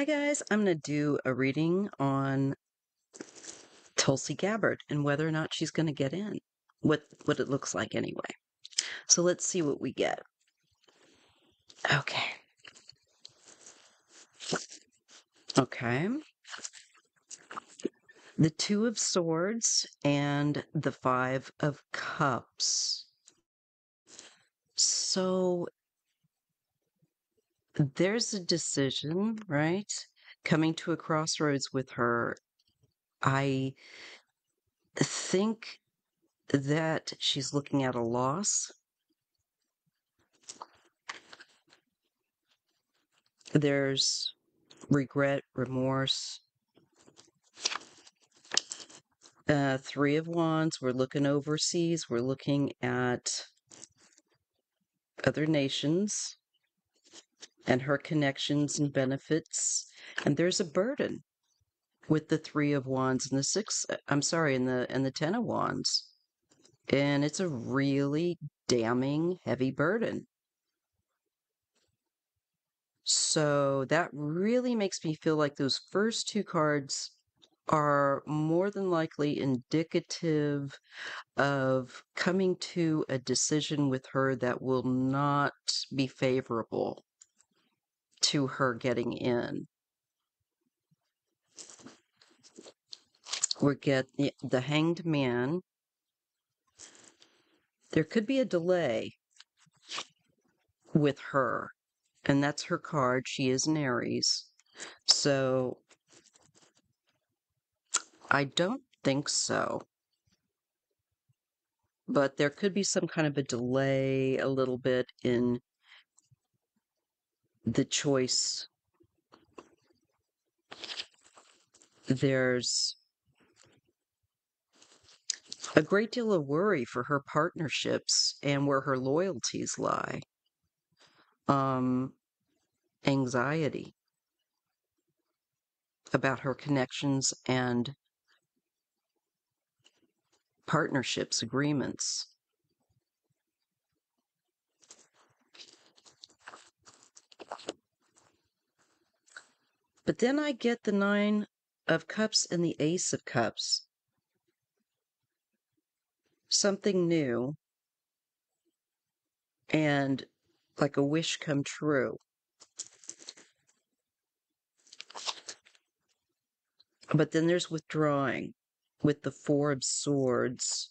guys, I'm going to do a reading on Tulsi Gabbard and whether or not she's going to get in. What it looks like anyway. So let's see what we get. Okay. Okay. The Two of Swords and the Five of Cups. So there's a decision, right? Coming to a crossroads with her. I think that she's looking at a loss. There's regret, remorse. Three of Wands, we're looking overseas. We're looking at other nations and her connections and benefits. And there's a burden with the Three of Wands and the Ten of Wands. And it's a really damning heavy burden. So that really makes me feel like those first two cards are more than likely indicative of coming to a decision with her that will not be favorable to her getting in. We get the Hanged Man. There could be a delay with her, and that's her card. She is an Aries. So I don't think so. But there could be some kind of a delay a little bit in the choice. There's a great deal of worry for her partnerships and where her loyalties lie. Anxiety about her connections and partnerships, agreements. But then I get the Nine of Cups and the Ace of Cups. Something new and like a wish come true. But then there's withdrawing with the Four of Swords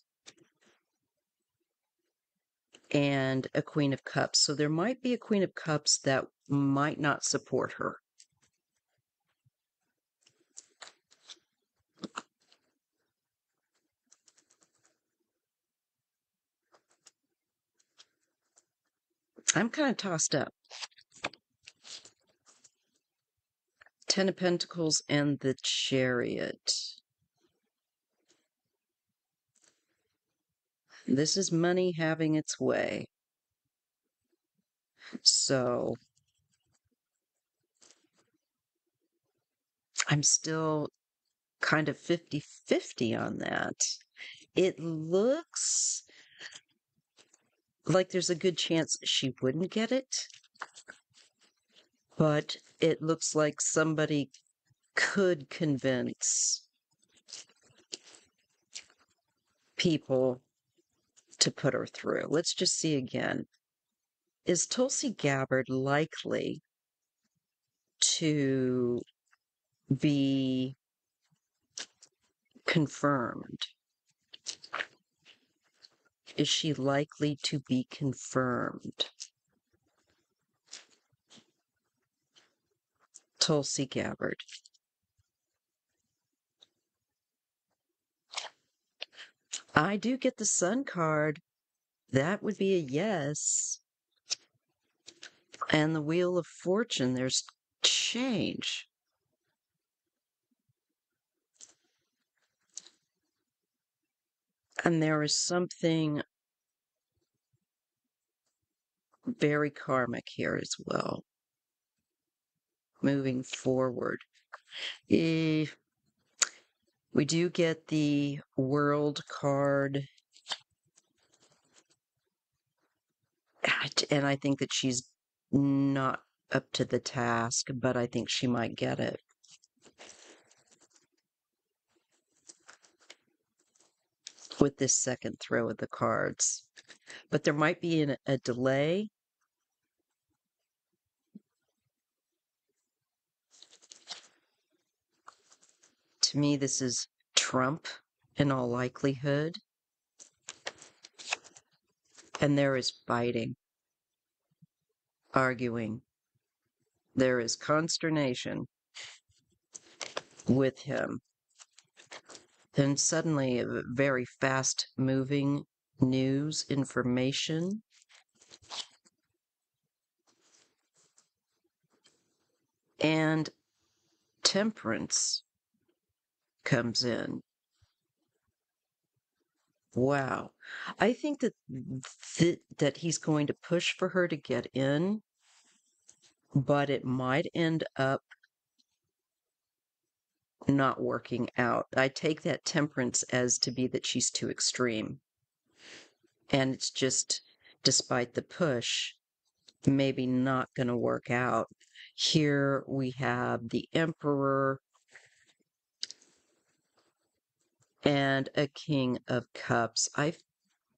and a Queen of Cups. So there might be a Queen of Cups that might not support her. I'm kind of tossed up. Ten of Pentacles and the Chariot. This is money having its way. So I'm still kind of 50-50 on that. It looks like there's a good chance she wouldn't get it, but it looks like somebody could convince people to put her through. Let's just see again. Is Tulsi Gabbard likely to be confirmed? Is she likely to be confirmed? Tulsi Gabbard. I do get the Sun card. That would be a yes. And the Wheel of Fortune, there's change. And there is something very karmic here as well. Moving forward. We do get the World card. And I think that she's not up to the task, but I think she might get it. With this second throw of the cards. But there might be a delay. To me, this is Trump in all likelihood. And there is fighting, arguing. There is consternation with him. Then suddenly, very fast moving news, information. And temperance comes in. Wow. I think that he's going to push for her to get in, but it might end up not working out. I take that temperance as to be that she's too extreme. And it's just, despite the push, maybe not going to work out. Here we have the Emperor and a King of Cups. I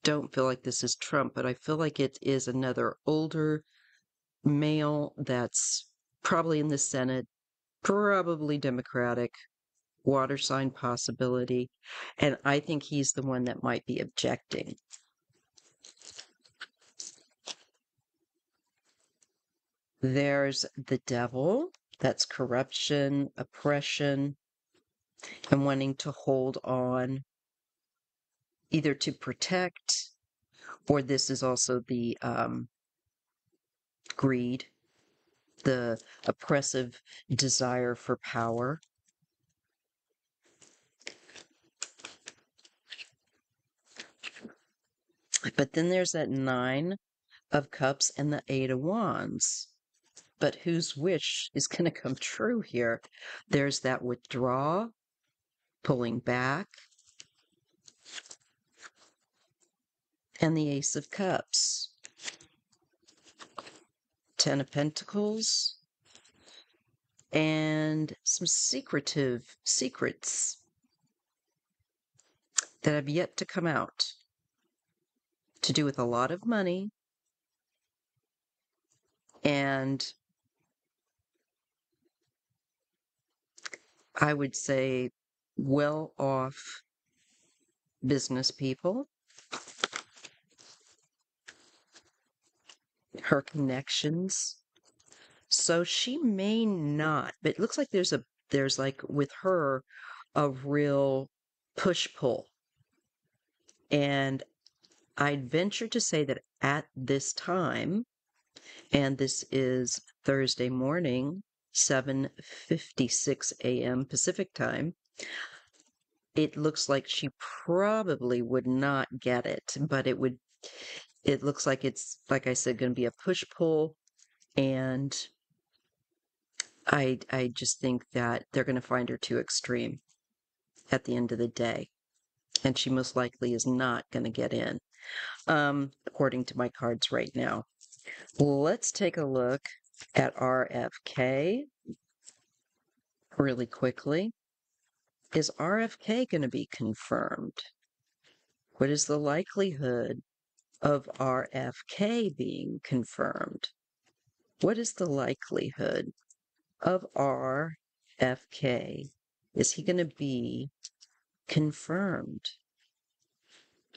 don't feel like this is Trump, but I feel like it is another older male that's probably in the Senate, probably Democratic, water sign possibility. And I think he's the one that might be objecting. There's the devil. That's corruption, oppression, and wanting to hold on either to protect, or this is also the greed, the oppressive desire for power. But then there's that Nine of Cups and the Eight of Wands. But whose wish is going to come true here? There's that withdraw, pulling back, and the Ace of Cups. Ten of Pentacles, and some secrets that have yet to come out, to do with a lot of money and I would say well-off business people. Her connections. So she may not, but it looks like there's like with her a real push-pull. And I'd venture to say that at this time, and this is Thursday morning, 7:56 a.m. Pacific time, it looks like she probably would not get it, but it looks like it's, like I said, going to be a push-pull, and I just think that they're going to find her too extreme at the end of the day, and she most likely is not going to get in, according to my cards right now. Let's take a look at RFK really quickly. Is RFK going to be confirmed? What is the likelihood of RFK being confirmed? What is the likelihood of RFK? Is he going to be confirmed?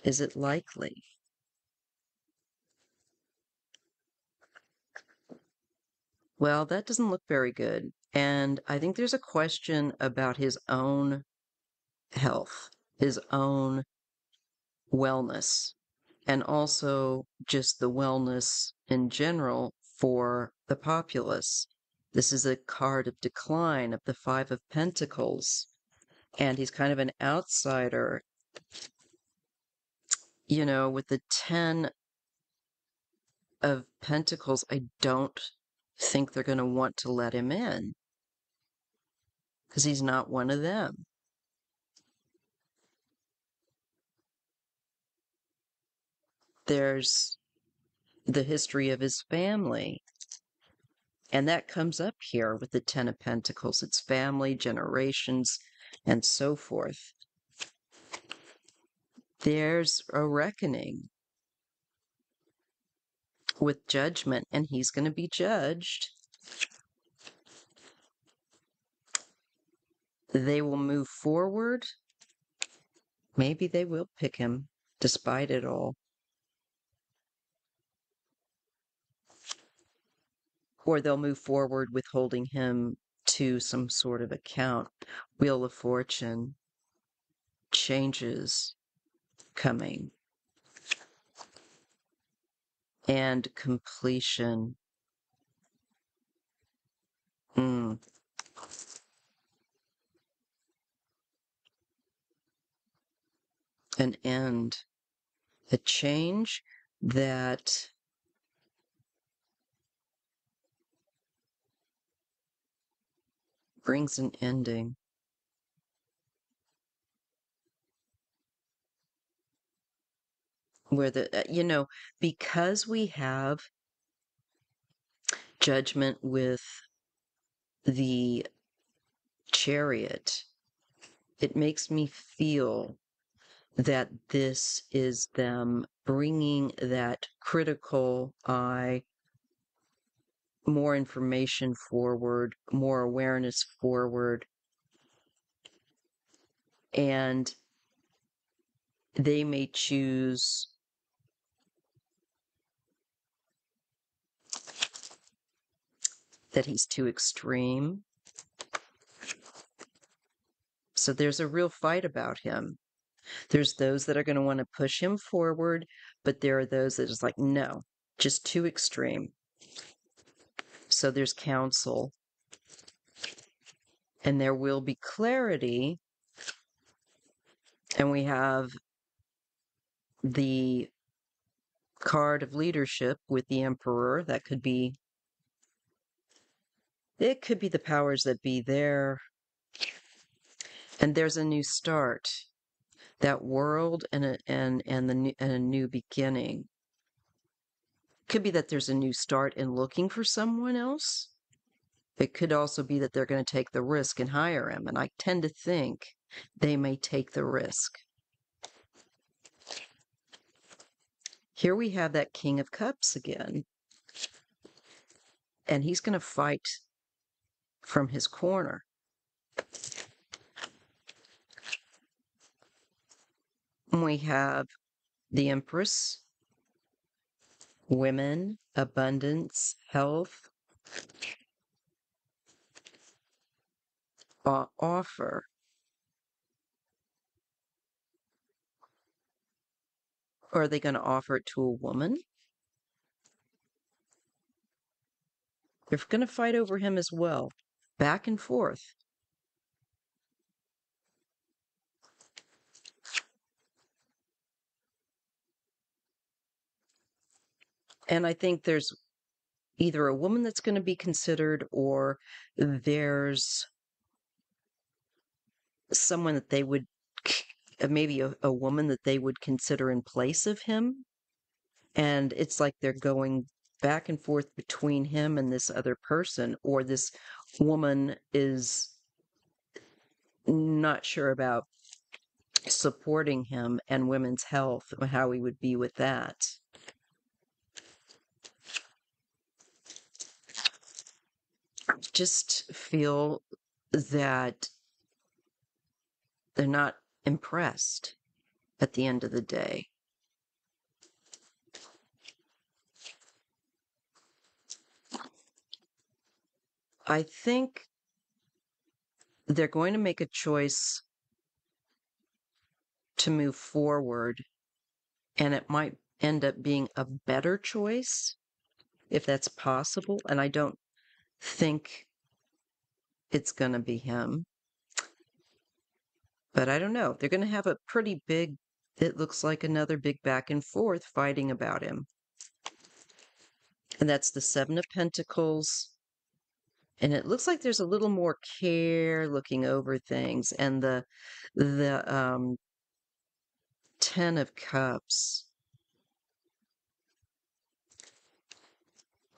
Is it likely? Well, that doesn't look very good. And I think there's a question about his own health, his own wellness, and also just the wellness in general for the populace. This is a card of decline of the Five of Pentacles, and he's kind of an outsider. You know, with the Ten of Pentacles, I don't think they're going to want to let him in because he's not one of them. There's the history of his family. And that comes up here with the Ten of Pentacles. It's family, generations, and so forth. There's a reckoning with judgment, and he's going to be judged. They will move forward. Maybe they will pick him despite it all. Or they'll move forward with holding him to some sort of account. Wheel of Fortune. Changes coming. And completion. An end. A change that brings an ending. Where because we have judgment with the Chariot, it makes me feel that this is them bringing that critical eye, more information forward, more awareness forward, and they may choose that he's too extreme. So there's a real fight about him. There's those that are going to want to push him forward, but there are those that is like, no, just too extreme. So there's counsel. And there will be clarity. And we have the card of leadership with the Emperor. That could be, it could be the powers that be there. And there's a new start. That world and a new beginning. Could be that there's a new start in looking for someone else. It could also be that they're going to take the risk and hire him. And I tend to think they may take the risk. Here we have that King of Cups again. And he's going to fight from his corner. We have the Empress, women, abundance, health, offer. Or are they going to offer it to a woman? They're going to fight over him as well. Back and forth. And I think there's either a woman that's going to be considered, or there's someone that they would, maybe a woman that they would consider in place of him. And it's like they're going back and forth between him and this other person, or this woman is not sure about supporting him and women's health, how he would be with that. Just feel that they're not impressed at the end of the day. I think they're going to make a choice to move forward, and it might end up being a better choice if that's possible. And I don't think it's going to be him. But I don't know. They're going to have a pretty big, it looks like another big back and forth fighting about him. And that's the Seven of Pentacles. And it looks like there's a little more care looking over things. And the Ten of Cups.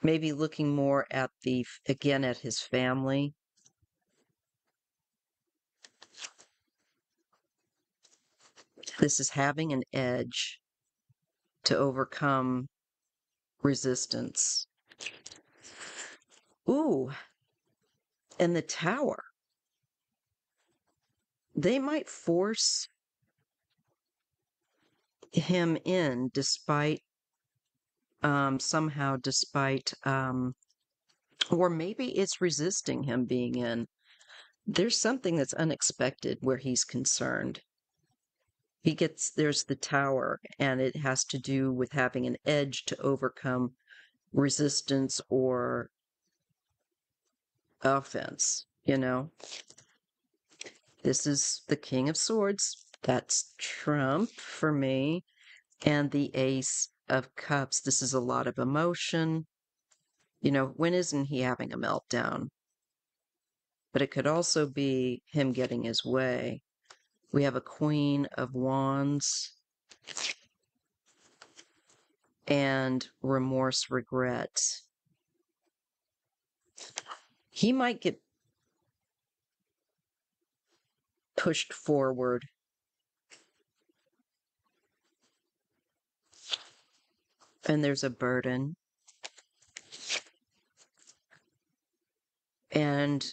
maybe looking more at again, at his family. This is having an edge to overcome resistance. Ooh, and the Tower. They might force him in despite somehow despite or maybe it's resisting him being in. There's something that's unexpected where he's concerned. There's the Tower, and it has to do with having an edge to overcome resistance or offense, you know? This is the King of Swords. That's Trump for me. And the Ace of Cups. This is a lot of emotion. You know, when isn't he having a meltdown? But it could also be him getting his way. We have a Queen of Wands and remorse, regret. He might get pushed forward. And there's a burden. And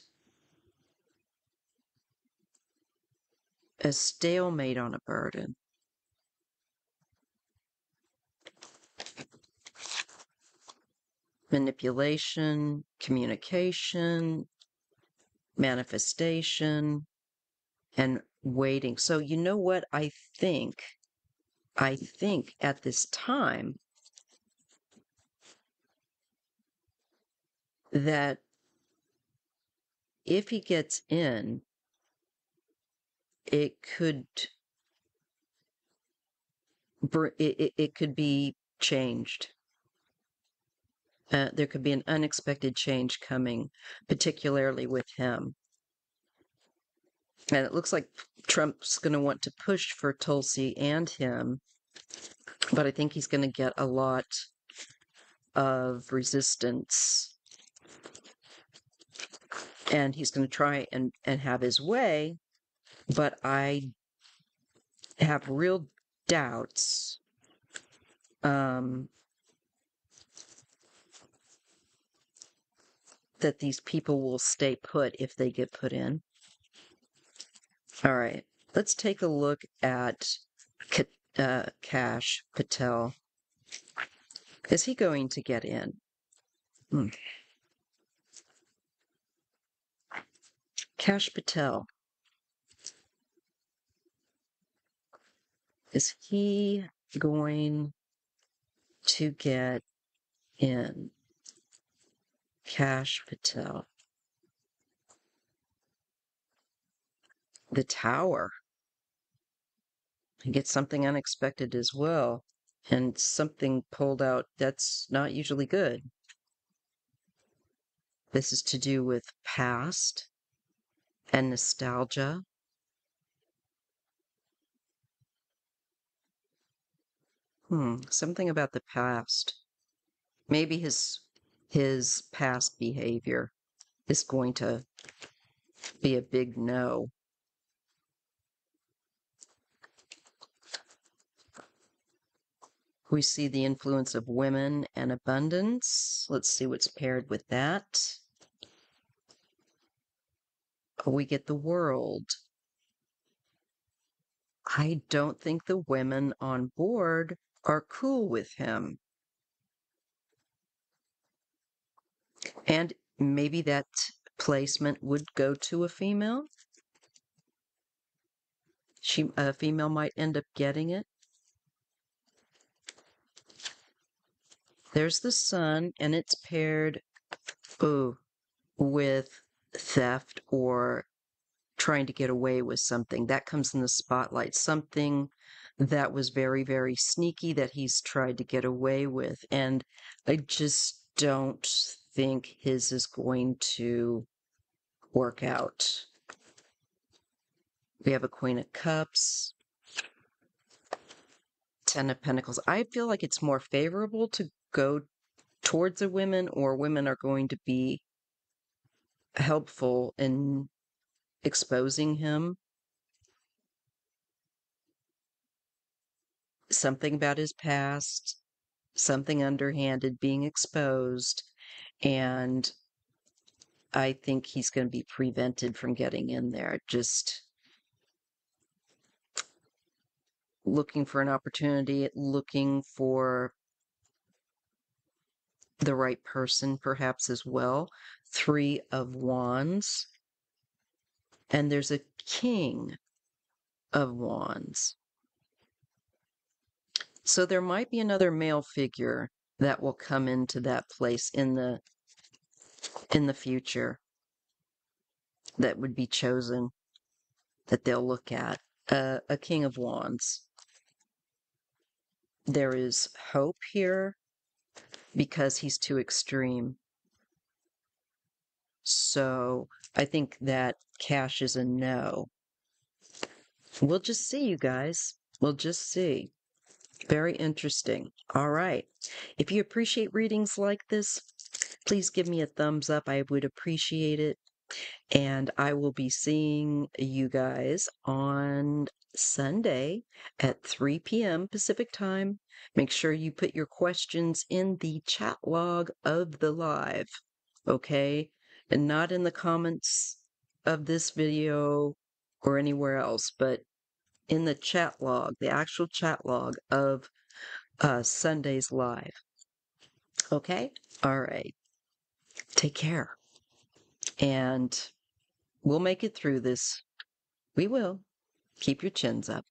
a stalemate on a burden. Manipulation, communication, manifestation, and waiting. So you know what I think? I think at this time that if he gets in, it could it could be changed. There could be an unexpected change coming, particularly with him. And it looks like Trump's going to want to push for Tulsi and him, but I think he's going to get a lot of resistance. And he's going to try and have his way, but I have real doubts that these people will stay put if they get put in. All right, let's take a look at Kash Patel. Is he going to get in? Kash Patel. Is he going to get in? Kash Patel. The Tower. He gets something unexpected as well. And something pulled out that's not usually good. This is to do with past and nostalgia. Something about the past. Maybe his past behavior is going to be a big no. We see the influence of women and abundance. Let's see what's paired with that. We get the World. I don't think the women on board are cool with him. And maybe that placement would go to a female. A female might end up getting it. There's the Sun, and it's paired with theft or trying to get away with something. That comes in the spotlight. Something that was very, very sneaky that he's tried to get away with. And I just don't think his is going to work out. We have a Queen of Cups, Ten of Pentacles. I feel like it's more favorable to go towards the women, or women are going to be helpful in exposing him. Something about his past, something underhanded being exposed, and I think he's going to be prevented from getting in there. Just looking for an opportunity, looking for the right person perhaps as well. 3 of Wands. And there's a King of Wands. So there might be another male figure that will come into that place in the future that would be chosen, that they'll look at. A King of Wands. There is hope here because he's too extreme. So I think that Kash is a no. We'll just see, you guys. We'll just see. Very interesting. All right. If you appreciate readings like this, please give me a thumbs up. I would appreciate it. And I will be seeing you guys on Sunday at 3 p.m. Pacific time. Make sure you put your questions in the chat log of the live, okay? And not in the comments of this video or anywhere else, but in the chat log, the actual chat log of Sunday's live. Okay? All right. Take care. And we'll make it through this. We will. Keep your chins up.